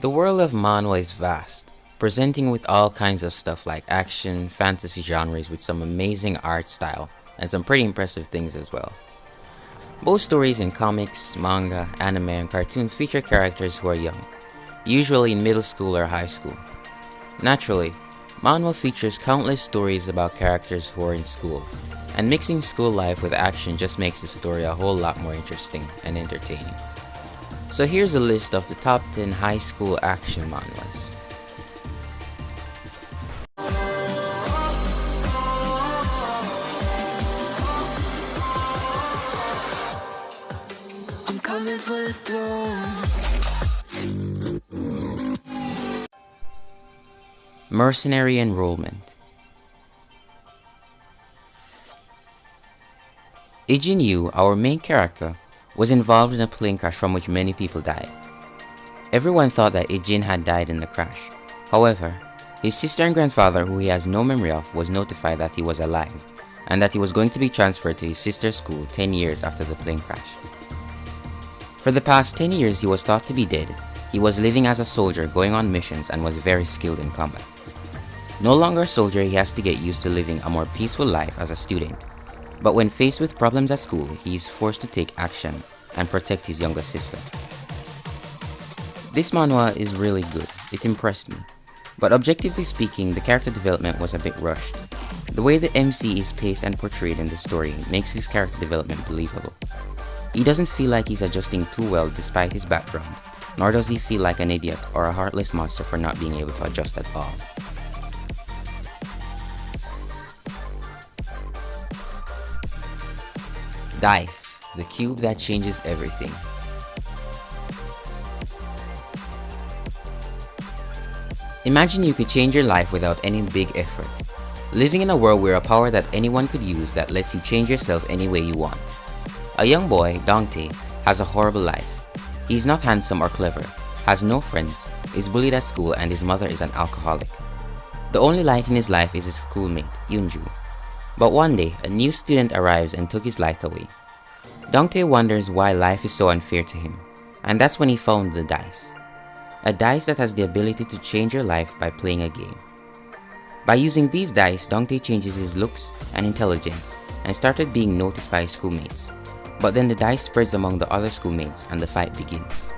The world of Manhwa is vast, presenting with all kinds of stuff like action, fantasy genres with some amazing art style, and some pretty impressive things as well. Both stories in comics, manga, anime, and cartoons feature characters who are young, usually in middle school or high school. Naturally, Manhwa features countless stories about characters who are in school, and mixing school life with action just makes the story a whole lot more interesting and entertaining. So here's a list of the top 10 high school action manhwas. I'm coming for the throne. Mercenary Enrollment. Ijin Yu, our main character, was involved in a plane crash from which many people died. Everyone thought that Ijin had died in the crash. However, his sister and grandfather, who he has no memory of, was notified that he was alive, and that he was going to be transferred to his sister's school 10 years after the plane crash. For the past 10 years he was thought to be dead. He was living as a soldier, going on missions, and was very skilled in combat. No longer a soldier, he has to get used to living a more peaceful life as a student. But when faced with problems at school, he is forced to take action and protect his younger sister. This manhwa is really good, it impressed me. But objectively speaking, the character development was a bit rushed. The way the MC is paced and portrayed in the story makes his character development believable. He doesn't feel like he's adjusting too well despite his background, nor does he feel like an idiot or a heartless monster for not being able to adjust at all. Dice, the cube that changes everything. Imagine you could change your life without any big effort. Living in a world where a power that anyone could use that lets you change yourself any way you want. A young boy, Dongtae, has a horrible life. He's not handsome or clever, has no friends, is bullied at school, and his mother is an alcoholic. The only light in his life is his schoolmate, Yoonju. But one day, a new student arrives and took his light away. Dongtae wonders why life is so unfair to him, and that's when he found the dice. A dice that has the ability to change your life by playing a game. By using these dice, Dongtae changes his looks and intelligence and started being noticed by his schoolmates. But then the dice spreads among the other schoolmates and the fight begins.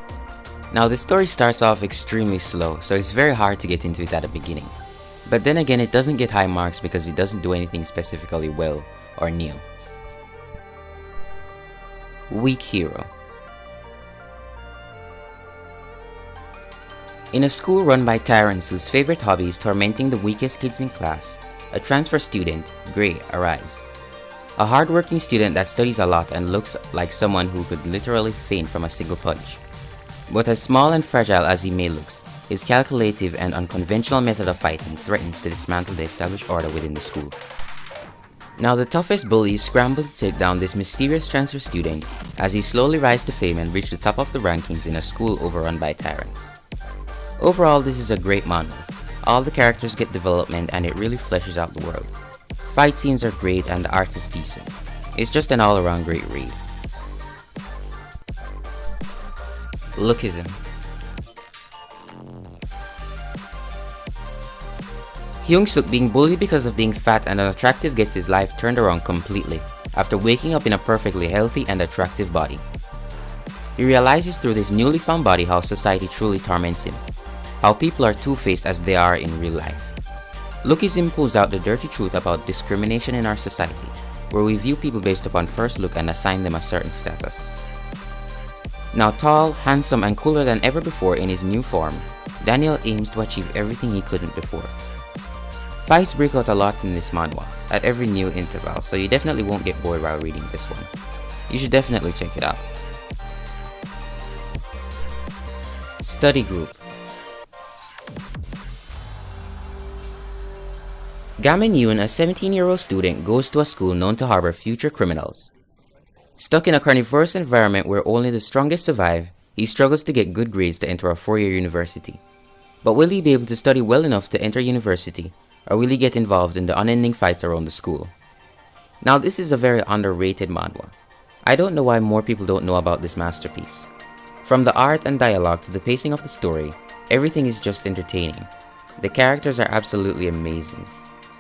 Now the story starts off extremely slow, so it's very hard to get into it at the beginning. But then again, it doesn't get high marks because it doesn't do anything specifically well or new. Weak hero. In a school run by tyrants whose favorite hobby is tormenting the weakest kids in class, a transfer student, Gray, arrives. A hard-working student that studies a lot and looks like someone who could literally faint from a single punch. But as small and fragile as he may look, his calculative and unconventional method of fighting threatens to dismantle the established order within the school. Now the toughest bullies scramble to take down this mysterious transfer student as he slowly rises to fame and reaches the top of the rankings in a school overrun by tyrants. Overall, this is a great manhwa. All the characters get development and it really fleshes out the world. Fight scenes are great and the art is decent. It's just an all-around great read. Lookism. Hyung-suk, being bullied because of being fat and unattractive, gets his life turned around completely after waking up in a perfectly healthy and attractive body. He realizes through this newly found body how society truly torments him, how people are two-faced as they are in real life. Lookism pulls out the dirty truth about discrimination in our society, where we view people based upon first look and assign them a certain status. Now tall, handsome, and cooler than ever before in his new form, Daniel aims to achieve everything he couldn't before. Fights break out a lot in this manhwa, at every new interval, so you definitely won't get bored while reading this one. You should definitely check it out. Study Group. Gamin Yoon, a 17-year-old student, goes to a school known to harbor future criminals. Stuck in a carnivorous environment where only the strongest survive, he struggles to get good grades to enter a 4-year university. But will he be able to study well enough to enter university, or will he get involved in the unending fights around the school? Now this is a very underrated manhwa. I don't know why more people don't know about this masterpiece. From the art and dialogue to the pacing of the story, Everything is just entertaining. The characters are absolutely amazing.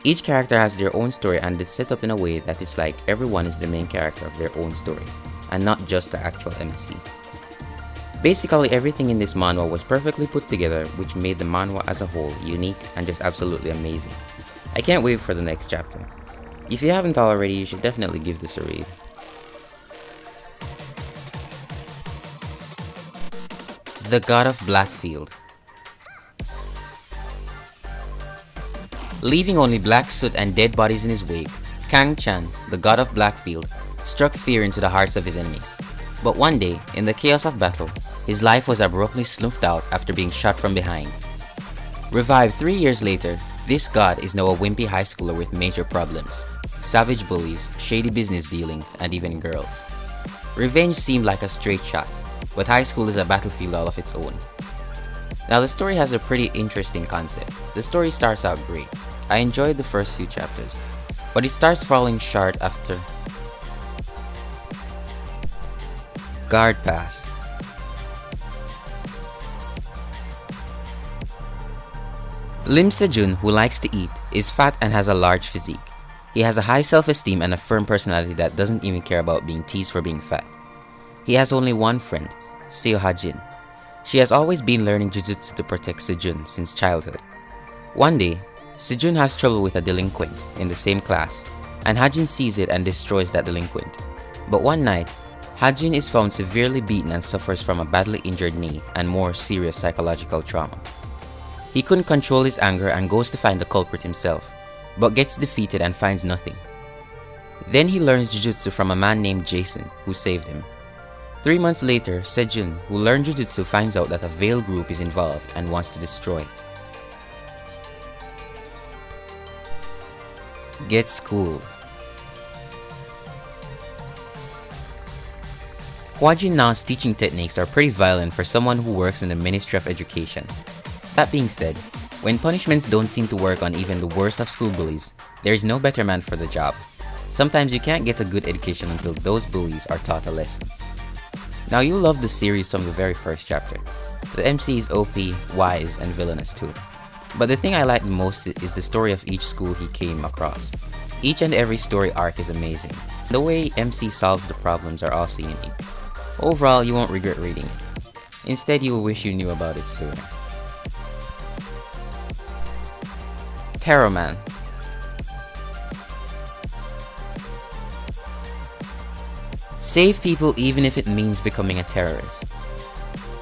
Each character has their own story and is set up in a way that it's like everyone is the main character of their own story, and not just the actual MC. Basically everything in this manhwa was perfectly put together, which made the manhwa as a whole unique and just absolutely amazing. I can't wait for the next chapter. If you haven't already, you should definitely give this a read. The God of Blackfield. Leaving only black soot and dead bodies in his wake, Kang Chan, the God of Blackfield, struck fear into the hearts of his enemies. But one day, in the chaos of battle, his life was abruptly snuffed out after being shot from behind. Revived 3 years later, this god is now a wimpy high schooler with major problems, savage bullies, shady business dealings, and even girls. Revenge seemed like a straight shot, but high school is a battlefield all of its own. Now the story has a pretty interesting concept. The story starts out great. I enjoyed the first few chapters, but it starts falling short after Guard Pass. Lim Sejun, who likes to eat, is fat and has a large physique. He has a high self-esteem and a firm personality that doesn't even care about being teased for being fat. He has only one friend, Seo Ha-jin. She has always been learning jujutsu to protect Sejun since childhood. One day, Sejun has trouble with a delinquent in the same class, and Ha-jin sees it and destroys that delinquent. But one night, Ha-jin is found severely beaten and suffers from a badly injured knee and more serious psychological trauma. He couldn't control his anger and goes to find the culprit himself, but gets defeated and finds nothing. Then he learns jujutsu from a man named Jason, who saved him. 3 months later, Sejun, who learned jujutsu, finds out that a Veil group is involved and wants to destroy it. Get schooled. Hwa-jin Na's teaching techniques are pretty violent for someone who works in the Ministry of Education. That being said, when punishments don't seem to work on even the worst of school bullies, there is no better man for the job. Sometimes you can't get a good education until those bullies are taught a lesson. Now you'll love the series from the very first chapter. The MC is OP, wise, and villainous too. But the thing I like the most is the story of each school he came across. Each and every story arc is amazing. The way MC solves the problems are also unique. Overall, you won't regret reading it. Instead, you will wish you knew about it sooner. Terror Man. Save people even if it means becoming a terrorist.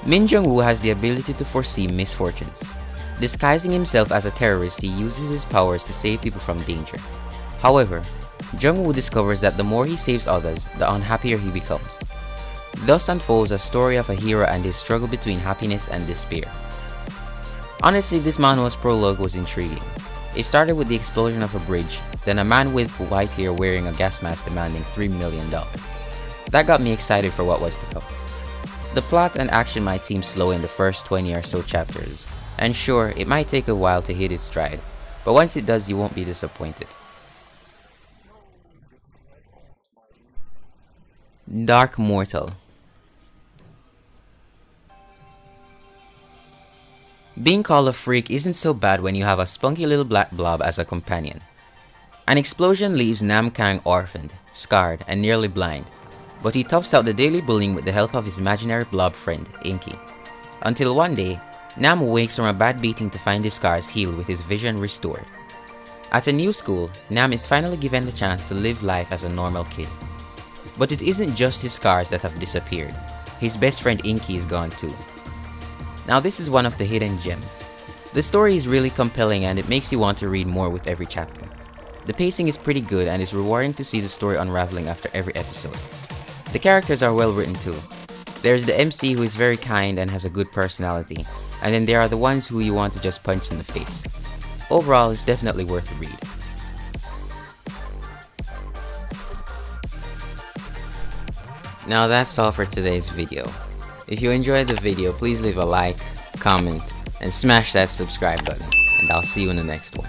Min Jung-woo has the ability to foresee misfortunes. Disguising himself as a terrorist, he uses his powers to save people from danger. However, Jung-woo discovers that the more he saves others, the unhappier he becomes. Thus unfolds a story of a hero and his struggle between happiness and despair. Honestly, this manhwa's prologue was intriguing. It started with the explosion of a bridge, then a man with white hair wearing a gas mask demanding $3 million. That got me excited for what was to come. The plot and action might seem slow in the first 20 or so chapters, and sure, it might take a while to hit its stride, but once it does, you won't be disappointed. Dark Mortal. Being called a freak isn't so bad when you have a spunky little black blob as a companion. An explosion leaves Nam Kang orphaned, scarred, and nearly blind, but he toughs out the daily bullying with the help of his imaginary blob friend, Inky. Until one day, Nam wakes from a bad beating to find his scars healed with his vision restored. At a new school, Nam is finally given the chance to live life as a normal kid. But it isn't just his scars that have disappeared. His best friend Inky is gone too. Now this is one of the hidden gems. The story is really compelling and it makes you want to read more with every chapter. The pacing is pretty good and it's rewarding to see the story unraveling after every episode. The characters are well written too. There's the MC who is very kind and has a good personality, and then there are the ones who you want to just punch in the face. Overall, it's definitely worth the read. Now that's all for today's video. If you enjoyed the video, please leave a like, comment, and smash that subscribe button, and I'll see you in the next one.